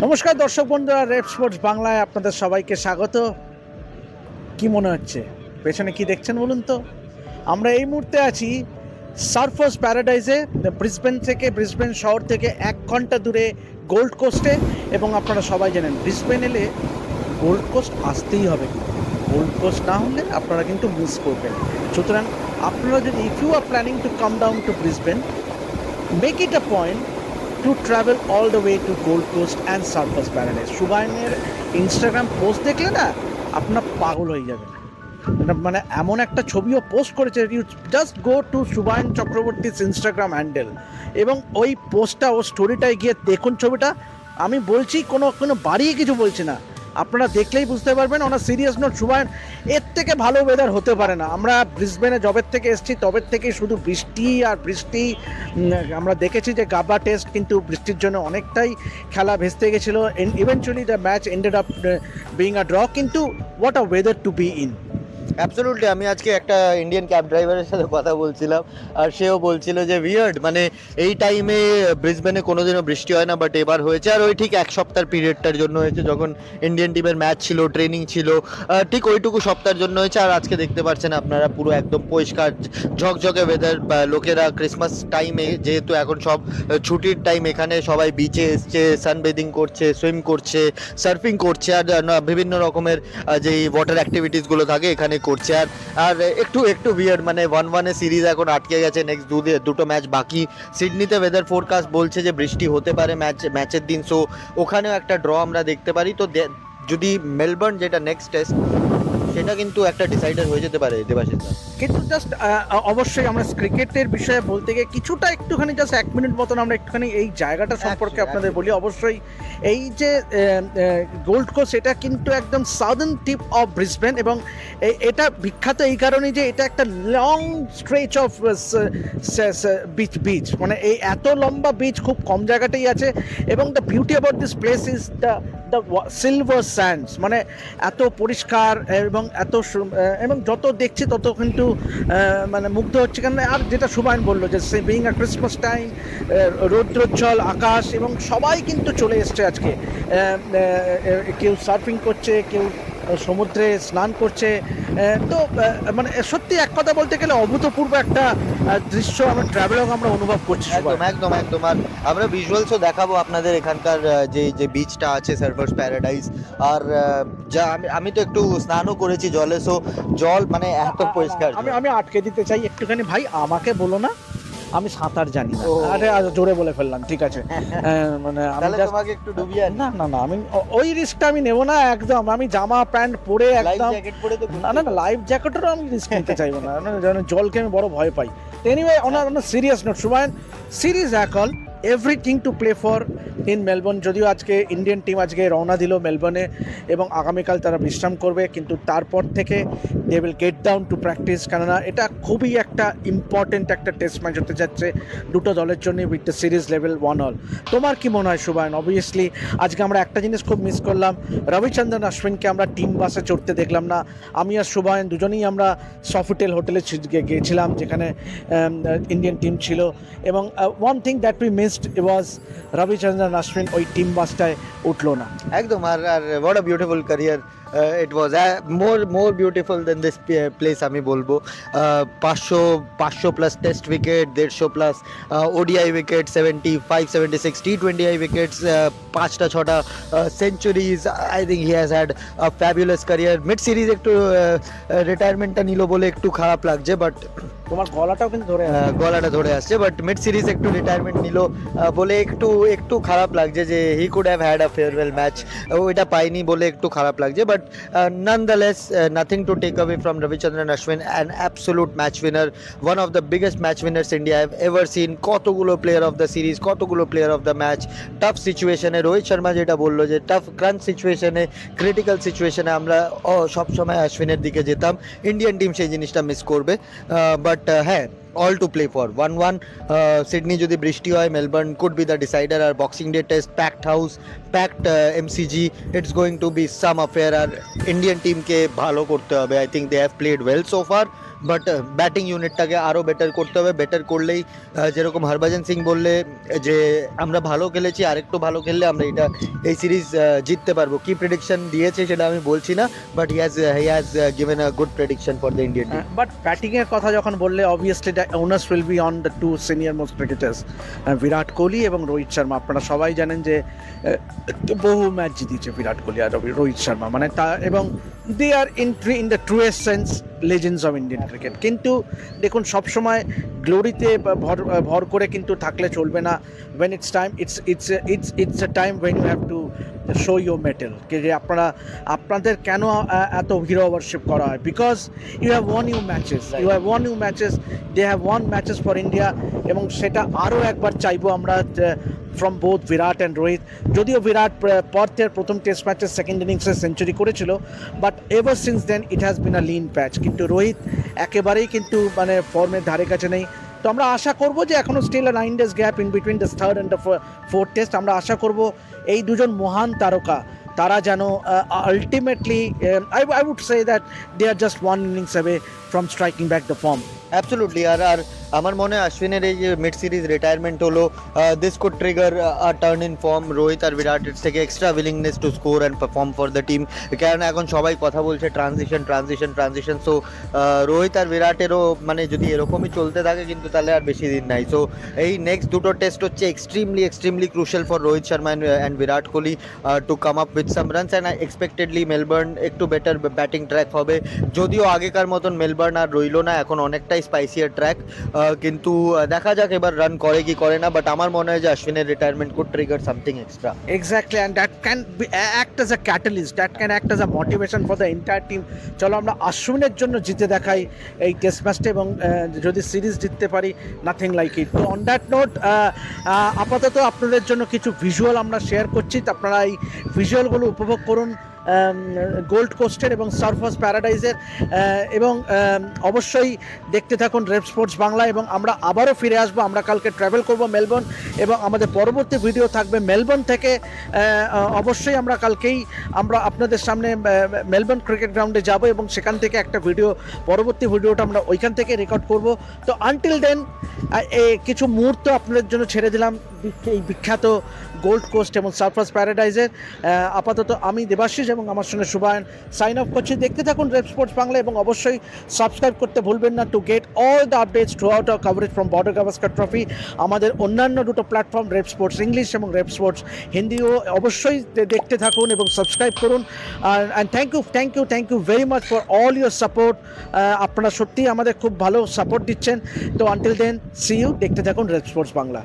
নমস্কার দর্শক বন্ধুরা, রেড স্পোর্টস বাংলায় আপনাদের সবাইকে স্বাগত। কি মনে হচ্ছে, পেছনে কি দেখছেন বলুন তো? আমরা এই মুহূর্তে আছি সার্ফার্স প্যারাডাইজে, ব্রিসবেন শহর থেকে 1 ঘন্টা দূরে গোল্ড কোস্টে। এবং আপনারা সবাই জানেন ব্রিসবেন এলে গোল্ড কোস্ট আসতেই হবে, গোল্ড কোস্ট না হলে আপনারা কিন্তু মিস করবেন। সুতরাং আপনারা যদি if you are planning to come down to Brisbane, make it a point to travel all the way to Gold Coast and Surfers Paradise. শুভায়নের ইনস্টাগ্রাম পোস্ট দেখলে না আপনার পাগল হয়ে যাবে, মানে এমন একটা ছবিও পোস্ট করেছে। You just go to Shubhayan চক্রবর্তীর ইনস্টাগ্রাম হ্যান্ডেল এবং ওই পোস্টটা ও স্টোরিটায় গিয়ে দেখুন ছবিটা। আমি বলছি কোনো বাড়িয়ে কিছু বলছি না, আপনারা দেখলেই বুঝতে পারবেন। ওনার সিরিয়াস নোট, শুভায়ন এর থেকে ভালো ওয়েদার হতে পারে না। আমরা ব্রিসবেনে জবের থেকে এসেছি তবের থেকে শুধু বৃষ্টি আর বৃষ্টি। আমরা দেখেছি যে গাবা টেস্ট কিন্তু বৃষ্টির জন্য অনেকটাই খেলা ভেস্তে গেছিলো। Eventually the match ended up being a draw, কিন্তু what a weather to be in. Absolutely. আমি আজকে একটা ইন্ডিয়ান ক্যাব ড্রাইভারের সাথে কথা বলছিলাম, আর সেও বলছিল যে উইয়ার্ড, মানে এই টাইমে ব্রিসবেনে কোনোদিনও বৃষ্টি হয় না, বাট এবার হয়েছে। আর ওই ঠিক 1 সপ্তাহের পিরিয়ডটার জন্য হয়েছে, যখন ইন্ডিয়ান টিমের ম্যাচ ছিল, ট্রেনিং ছিল, ঠিক ওইটুকু সপ্তাহের জন্য হয়েছে। আর আজকে দেখতে পাচ্ছেন আপনারা পুরো একদম পরিষ্কার ঝকঝকে ওয়েদার। লোকেরা ক্রিসমাস টাইমে, যেহেতু এখন সব ছুটির টাইম, এখানে সবাই বিচে এসছে, সানবেদিং করছে, সুইম করছে, সার্ফিং করছে, আর বিভিন্ন রকমের যেই ওয়াটার অ্যাক্টিভিটিসগুলো থাকে এখানে করছে। আর একটু উইয়ার্ড, মানে 1-1 সিরিজ এখন আটকে গেছে, নেক্সট দুটো ম্যাচ বাকি। সিডনিতে ওয়েদার ফোরকাস্ট বলছে যে বৃষ্টি হতে পারে ম্যাচের দিন, সো ওখানেও একটা ড্র আমরা দেখতে পারি। তো যদি মেলবোর্ন যেটা নেক্সট টেস্ট, সেটা কিন্তু একটা ডিসাইডার হয়ে যেতে পারে দেবাশিস। কিন্তু জাস্ট অবশ্যই আমরা ক্রিকেটের বিষয়ে বলতে গিয়ে কিছুটা একটুখানি জাস্ট 1 মিনিট মতন আমরা একটুখানি এই জায়গাটা সম্পর্কে আপনাদের বলি। অবশ্যই এই যে গোল্ড কোস্ট, এটা কিন্তু একদম সাউদার্ন টিপ অফ ব্রিসবেন, এবং এটা বিখ্যাত এই কারণেই যে এটা একটা লং স্ট্রেচ অফ বিচ, মানে এই এত লম্বা বিচ খুব কম জায়গাতেই আছে। এবং the beauty about this place is the silver sands, মানে এত পরিষ্কার এবং যত দেখছি তত কিন্তু মানে মুগ্ধ হচ্ছে। কেন, আর যেটা শুভায়ন বললো যে বিং আ ক্রিসমাস টাইম, রৌদ্রোজ্জ্বল আকাশ, এবং সবাই কিন্তু চলে এসছে আজকে। কেউ সার্ফিং করছে, কেউ সমুদ্রে স্নান করছে। তো মানে সত্যি এক কথা বলতে গেলে অভূতপূর্ব একটা দৃশ্য আমরা ট্রাভেলগ আমরা অনুভব করছি। একদম। আর আমরা ভিজুয়ালসও দেখাবো আপনাদের এখানকার যে বিচটা আছে, সার্ফার্স প্যারাডাইস। আর যা আমি তো একটু স্নানও করেছি জলে, সো জল মানে এত পরিষ্কার। আমি আটকে দিতে চাই একটুখানি, ভাই আমাকে বলো না, আমি সাঁতার জানি না। আরে জোরে বলে ফেললাম, ঠিক আছে। মানে আমি তোমাকে একটু ডুবিয়ে না, আমি ওই রিস্কটা আমি নেবো না একদম। আমি জামা প্যান্ট পরে একদম, না লাইফ জ্যাকেটেরও আমি রিস্ক নিতে চাইবো না, জলকে আমি বড় ভয় পাই। Anyway, on a serious note, Shubhayan series equal everything to play for in Melbourne. যদিও আজকে ইন্ডিয়ান টিম আজকে রওনা দিল মেলবোর্নে, এবং আগামীকাল তারা বিশ্রাম করবে, কিন্তু তারপর থেকে they will get down to practice. কেননা এটা খুবই একটা ইম্পর্টেন্ট একটা টেস্ট ম্যাচ হতে যাচ্ছে দুটো দলের জন্য, উইথ দ্য সিরিজ লেভেল 1-1। তোমার কি মনে হয় শুভায়ন? অবভিয়াসলি আজকে আমরা একটা জিনিস খুব মিস করলাম, রবিচন্দ্রন অশ্বিনকে আমরা টিম বাসে চড়তে দেখলাম না। আমি আর শুভায়ন দুজনেই আমরা সফিটেল হোটেলে গিয়েছিলাম, যেখানে ইন্ডিয়ান টিম ছিল। এবং one thing that we missed was Ravichandran Ashwin ওই টিম বাসটায় উঠলো না। একদম। আর what a beautiful career it was more beautiful than this place আমি বলবো। 500 plus test wicket, 150 plus ODI wicket, 75, 76 টি20আই উইকেটস, 5টা-6টা centuries. I think he has had a fabulous career. Mid series একটু রিটায়ারমেন্টটা নিল বলে একটু খারাপ লাগছে, বাট তোমার গলাটাও কিন্তু গলাটা ধরে আসছে, বাট মিড সিরিজ একটু রিটায়ারমেন্ট নিল বলে একটু খারাপ লাগছে যে he could have had a farewell match, ওইটা পাইনি বলে একটু খারাপ লাগছে। But nonetheless, nothing to take away from Ravichandran Ashwin, an absolute match winner, one of the biggest match winners India have ever seen. কতগুলো প্লেয়ার অফ দ্য সিরিজ, কতগুলো player of the match, tough সিচুয়েশনে। রোহিত শর্মা যেটা বললো যে tough ক্রাঞ্চ সিচুয়েশনে, critical সিচুয়েশনে আমরা সবসময় অশ্বিনের দিকে যেতাম। ইন্ডিয়ান টিম সেই জিনিসটা মিস করবে, বাট হ্যাঁ, all to play for 1-1. Sydney যদি বৃষ্টি হয়, Melbourne could be the decider. আর Boxing Day Test, packed house, packed MCG, it's going to be some affair. আর ইন্ডিয়ান টিমকে ভালো করতে হবে। I think they have played well so far, but batting ইউনিটটাকে আরও বেটার করতে হবে। বেটার করলেই যেরকম হরভজন সিং বললে যে আমরা ভালো খেলেছি, আরেকটু ভালো খেললে আমরা এই সিরিজ জিততে পারবো। কি প্রেডিকশন দিয়েছে সেটা আমি বলছি না, but he has given a good prediction for the Indian team. But ব্যাটিংয়ের কথা যখন বললে obviously the onus will be on the two senior most cricketers Virat Kohli এবং রোহিত শর্মা। আপনারা সবাই জানেন যে বহু ম্যাচ জিতিয়েছে বিরাট কোহলি আর রোহিত শর্মা, মানে তা, এবং they are in the truest sense legends of Indian cricket. কিন্তু দেখুন সবসময় গ্লোরিতে ভর করে কিন্তু থাকলে চলবে না। when it's time it's a time when you have to show your metal যে আপনাদের কেন এত হিরো ওয়ারশিপ করা হয়, because you have won new matches, they have won matches for India, এবং সেটা আরও একবার চাইবো আমরা from both Virat and Rohit. যদিও বিরাট পর্থের প্রথম টেস্ট ম্যাচের সেকেন্ড ইনিংসে সেঞ্চুরি করেছিল, but ever since then it has been a lean patch. কিন্তু রোহিত একেবারেই কিন্তু মানে ফর্মের ধারে কাছে নেই। তো আমরা আশা করব যে এখনও still 9 days gap in between the third and the fourth test. আমরা আশা করব এই দুজন মহান তারকা তারা যেন ultimately I would say that they are just one innings away from striking back the form. Absolutely. আর আমার মনে হয় অশ্বিনের এই যে মিড সিরিজ রিটায়ারমেন্ট হলো, this could trigger a turn in form Rohit আর বিরাটের থেকে, extra willingness to score and perform for the team. কারণ এখন সবাই কথা বলছে ট্রানজিশন। সো রোহিত আর বিরাটেরও মানে যদি এরকমই চলতে থাকে কিন্তু তাহলে আর বেশি দিন নাই। সো এই নেক্সট দুটো টেস্ট হচ্ছে extremely crucial for Rohit Sharma and Virat Kohli to come up with some runs. And expectedly Melbourne একটু বেটার ব্যাটিং ট্র্যাক হবে, যদিও আগেকার মতন মেলবোর্ন আর রইল না, এখন অনেকটাই স্পাইসিয়ার ট্র্যাক। কিন্তু দেখা যাক এবার রান করে কি করে না, বাট আমার মনে হয় যে অশ্বিনের retirement could trigger something extra. Exactly, and that can act as a catalyst, that can act as a motivation for the entire team. চলো আমরা অশ্বিনের জন্য জিতে দেখাই এই টেস্ট ম্যাচটা, এবং যদি সিরিজ জিততে পারি, নাথিং লাইক ইট। তো অন দ্যাট নোট আপাতত আপনাদের জন্য কিছু ভিজুয়াল আমরা শেয়ার করছি, তো আপনারা এই ভিজুয়ালগুলো উপভোগ করুন গোল্ড কোস্টের এবং সার্ফার্স প্যারাডাইজের, এবং অবশ্যই দেখতে থাকুন রেপ স্পোর্টস বাংলা। এবং আমরা আবারও ফিরে আসবো, আমরা কালকে ট্রাভেল করব মেলবোর্ন, এবং আমাদের পরবর্তী ভিডিও থাকবে মেলবোর্ন থেকে। অবশ্যই আমরা কালকেই আমরা আপনাদের সামনে মেলবোর্ন ক্রিকেট গ্রাউন্ডে যাব, এবং সেখান থেকে একটা পরবর্তী ভিডিওটা আমরা ওইখান থেকে রেকর্ড করব। তো আনটিল দেন কিছু মুহূর্ত আপনাদের জন্য ছেড়ে দিলাম এই বিখ্যাত গোল্ড কোস্ট এবং সার্ফার্স প্যারাডাইজের। আপাতত আমি দেবাশিস এবং আমার সঙ্গে সুবায়ন সাইন অফ করছি। দেখতে থাকুন রেপ স্পোর্টস বাংলা, এবং অবশ্যই সাবস্ক্রাইব করতে ভুলবেন না to get all the updates throughout our coverage from Border Gavaskar Trophy. আমাদের অন্যান্য দুটো প্ল্যাটফর্ম রেপ স্পোর্টস ইংলিশ এবং রেপ স্পোর্টস হিন্দিও অবশ্যই দেখতে থাকুন এবং সাবস্ক্রাইব করুন। And thank you very much for all your support. আপনারা সত্যিই আমাদের খুব ভালো সাপোর্ট দিচ্ছেন। তো আনটিল দেন সি ইউ, দেখতে থাকুন রেপ স্পোর্টস বাংলা।